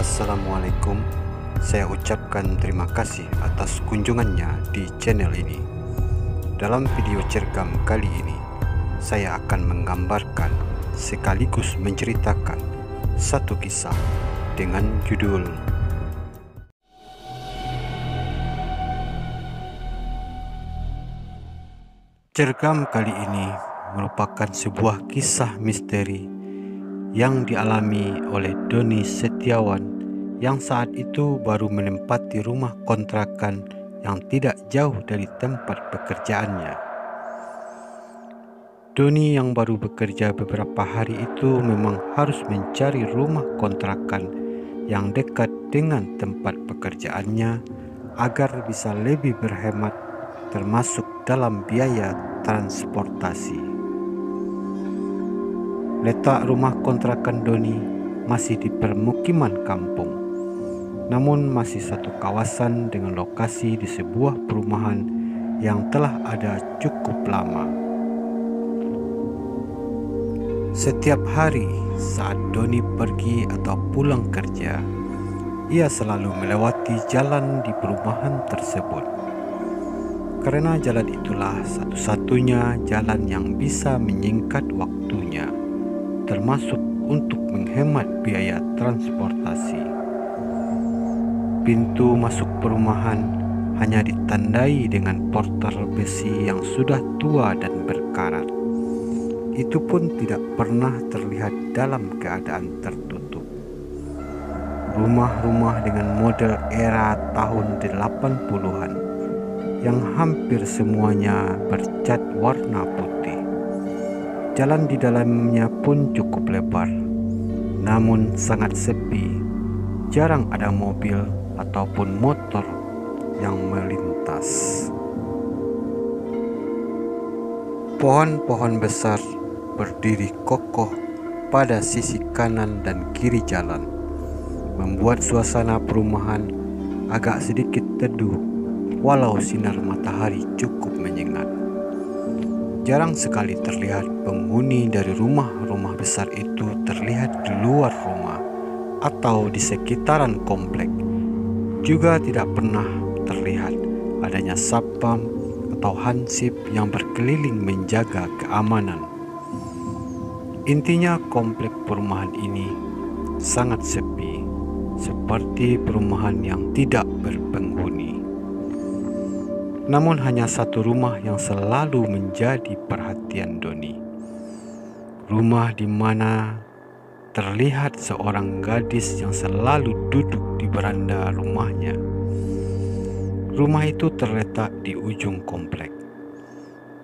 Assalamualaikum. Saya ucapkan terima kasih atas kunjungannya di channel ini. Dalam video cergam kali ini, saya akan menggambarkan sekaligus menceritakan satu kisah dengan judul Cergam kali ini merupakan sebuah kisah misteri yang dialami oleh Doni Setiawan yang saat itu baru menempati rumah kontrakan yang tidak jauh dari tempat pekerjaannya. Doni yang baru bekerja beberapa hari itu memang harus mencari rumah kontrakan yang dekat dengan tempat pekerjaannya agar bisa lebih berhemat termasuk dalam biaya transportasi. Letak rumah kontrakan Doni masih di permukiman kampung, namun masih satu kawasan dengan lokasi di sebuah perumahan yang telah ada cukup lama. Setiap hari saat Doni pergi atau pulang kerja, ia selalu melewati jalan di perumahan tersebut. Karena jalan itulah satu-satunya jalan yang bisa menyingkat waktunya, termasuk untuk menghemat biaya transportasi. Pintu masuk perumahan hanya ditandai dengan portal besi yang sudah tua dan berkarat. Itu pun tidak pernah terlihat dalam keadaan tertutup. Rumah-rumah dengan model era tahun 80-an yang hampir semuanya bercat warna putih. Jalan di dalamnya pun cukup lebar, namun sangat sepi. Jarang ada mobil ataupun motor yang melintas. Pohon-pohon besar berdiri kokoh pada sisi kanan dan kiri jalan, membuat suasana perumahan agak sedikit teduh walau sinar matahari cukup menyengat. Jarang sekali terlihat penghuni dari rumah-rumah besar itu terlihat di luar rumah atau di sekitaran komplek. Juga tidak pernah terlihat adanya satpam atau hansip yang berkeliling menjaga keamanan. Intinya komplek perumahan ini sangat sepi, seperti perumahan yang tidak berpenghuni. Namun hanya satu rumah yang selalu menjadi perhatian Doni. Rumah di mana terlihat seorang gadis yang selalu duduk di beranda rumahnya. Rumah itu terletak di ujung komplek.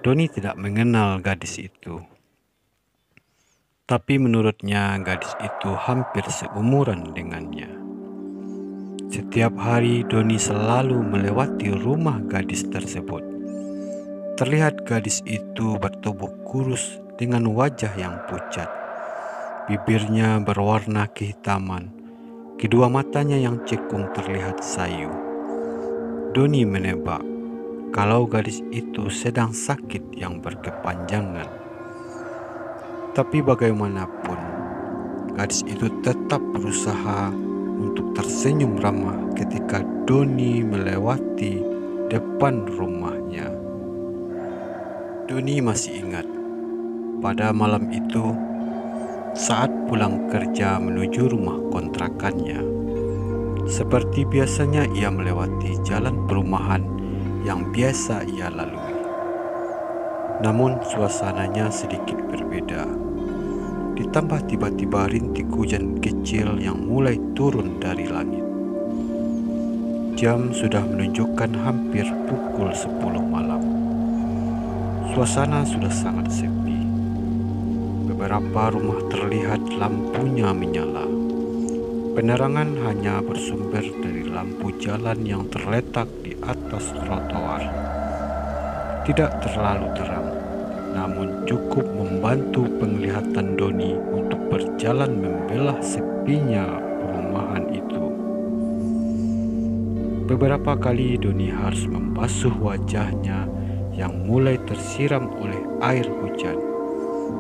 Doni tidak mengenal gadis itu. Tapi menurutnya gadis itu hampir seumuran dengannya. Setiap hari Doni selalu melewati rumah gadis tersebut. Terlihat gadis itu bertubuh kurus dengan wajah yang pucat. Bibirnya berwarna kehitaman. Kedua matanya yang cekung terlihat sayu. Doni menebak kalau gadis itu sedang sakit yang berkepanjangan. Tapi bagaimanapun, gadis itu tetap berusaha untuk tersenyum ramah ketika Doni melewati depan rumahnya. Doni masih ingat pada malam itu saat pulang kerja menuju rumah kontrakannya. Seperti biasanya ia melewati jalan perumahan yang biasa ia lalui. Namun suasananya sedikit berbeda. Ditambah tiba-tiba rintik hujan kecil yang mulai turun dari langit. Jam sudah menunjukkan hampir pukul 10 malam. Suasana sudah sangat sepi. Beberapa rumah terlihat lampunya menyala. Penerangan hanya bersumber dari lampu jalan yang terletak di atas trotoar. Tidak terlalu terang, namun cukup membantu penglihatan Doni untuk berjalan membelah sepinya perumahan itu. Beberapa kali Doni harus membasuh wajahnya yang mulai tersiram oleh air hujan,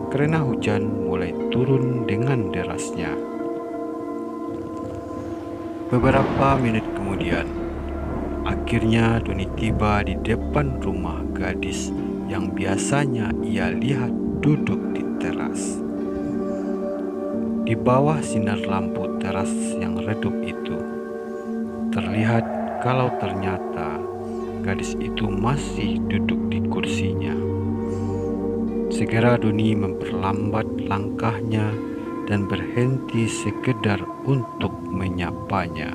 karena hujan mulai turun dengan derasnya. Beberapa menit kemudian, akhirnya Doni tiba di depan rumah gadis yang biasanya ia lihat duduk di teras. Di bawah sinar lampu teras yang redup itu, terlihat kalau ternyata gadis itu masih duduk di kursinya. Segera Doni memperlambat langkahnya dan berhenti sekedar untuk menyapanya.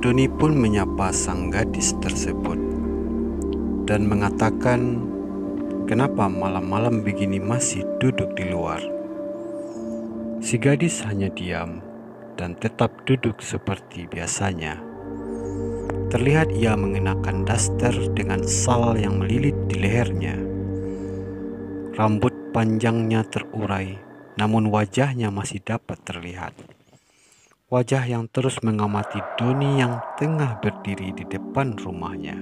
Doni pun menyapa sang gadis tersebut dan mengatakan, "Kenapa malam-malam begini masih duduk di luar?" Si gadis hanya diam dan tetap duduk seperti biasanya. Terlihat ia mengenakan daster dengan sal yang melilit di lehernya. Rambut panjangnya terurai, namun wajahnya masih dapat terlihat. Wajah yang terus mengamati Doni yang tengah berdiri di depan rumahnya.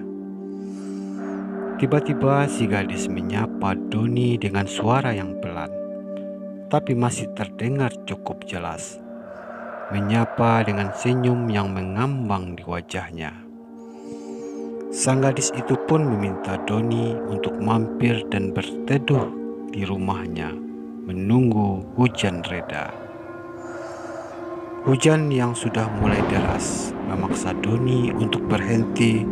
Tiba-tiba si gadis menyapa Doni dengan suara yang pelan, tapi masih terdengar cukup jelas. Menyapa dengan senyum yang mengambang di wajahnya. Sang gadis itu pun meminta Doni untuk mampir dan berteduh di rumahnya, menunggu hujan reda. Hujan yang sudah mulai deras memaksa Doni untuk berhenti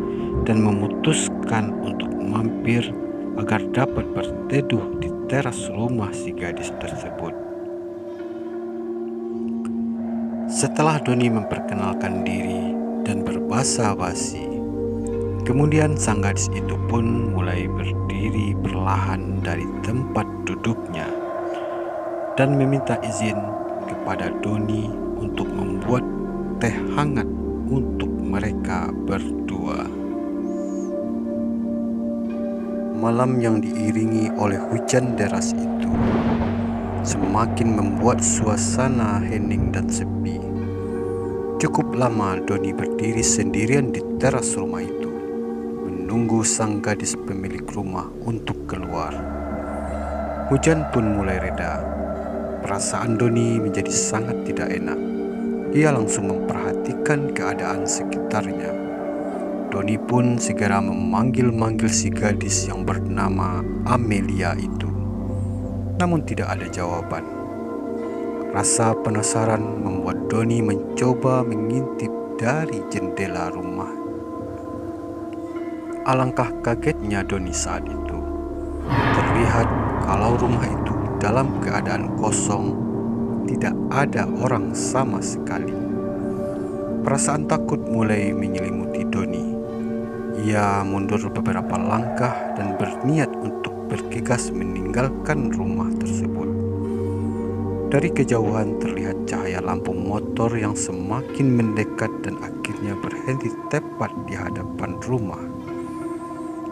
dan memutuskan untuk mampir agar dapat berteduh di teras rumah si gadis tersebut. Setelah Doni memperkenalkan diri dan berbasa-basi, kemudian sang gadis itu pun mulai berdiri perlahan dari tempat duduknya dan meminta izin kepada Doni untuk membuat teh hangat untuk mereka berdua. Malam yang diiringi oleh hujan deras itu semakin membuat suasana hening dan sepi. Cukup lama Doni berdiri sendirian di teras rumah itu, menunggu sang gadis pemilik rumah untuk keluar. Hujan pun mulai reda. Perasaan Doni menjadi sangat tidak enak. Ia langsung memperhatikan keadaan sekitarnya. Doni pun segera memanggil-manggil si gadis yang bernama Amelia itu. Namun tidak ada jawaban. Rasa penasaran membuat Doni mencoba mengintip dari jendela rumah. Alangkah kagetnya Doni saat itu. Terlihat kalau rumah itu dalam keadaan kosong, tidak ada orang sama sekali. Perasaan takut mulai menyelimuti Doni. Ia mundur beberapa langkah dan berniat untuk bergegas meninggalkan rumah tersebut. Dari kejauhan terlihat cahaya lampu motor yang semakin mendekat dan akhirnya berhenti tepat di hadapan rumah.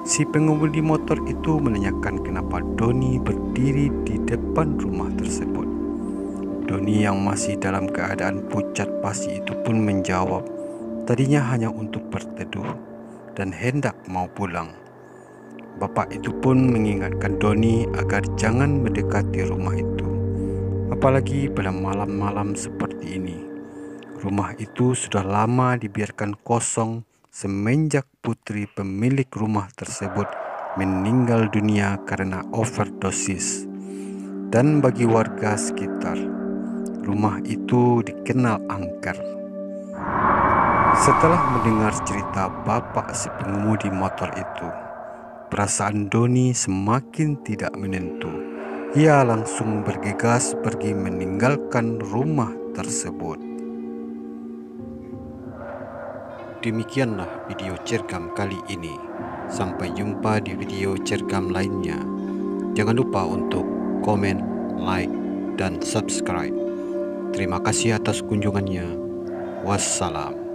Si pengemudi motor itu menanyakan kenapa Doni berdiri di depan rumah tersebut. Doni yang masih dalam keadaan pucat pasi itu pun menjawab, tadinya hanya untuk berteduh dan hendak mau pulang. Bapak itu pun mengingatkan Doni agar jangan mendekati rumah itu, apalagi pada malam-malam seperti ini. Rumah itu sudah lama dibiarkan kosong semenjak putri pemilik rumah tersebut meninggal dunia karena overdosis. Dan bagi warga sekitar, rumah itu dikenal angker. Setelah mendengar cerita bapak si pengemudi motor itu, perasaan Doni semakin tidak menentu. Ia langsung bergegas pergi meninggalkan rumah tersebut. Demikianlah video cergam kali ini. Sampai jumpa di video cergam lainnya. Jangan lupa untuk komen, like, dan subscribe. Terima kasih atas kunjungannya. Wassalam.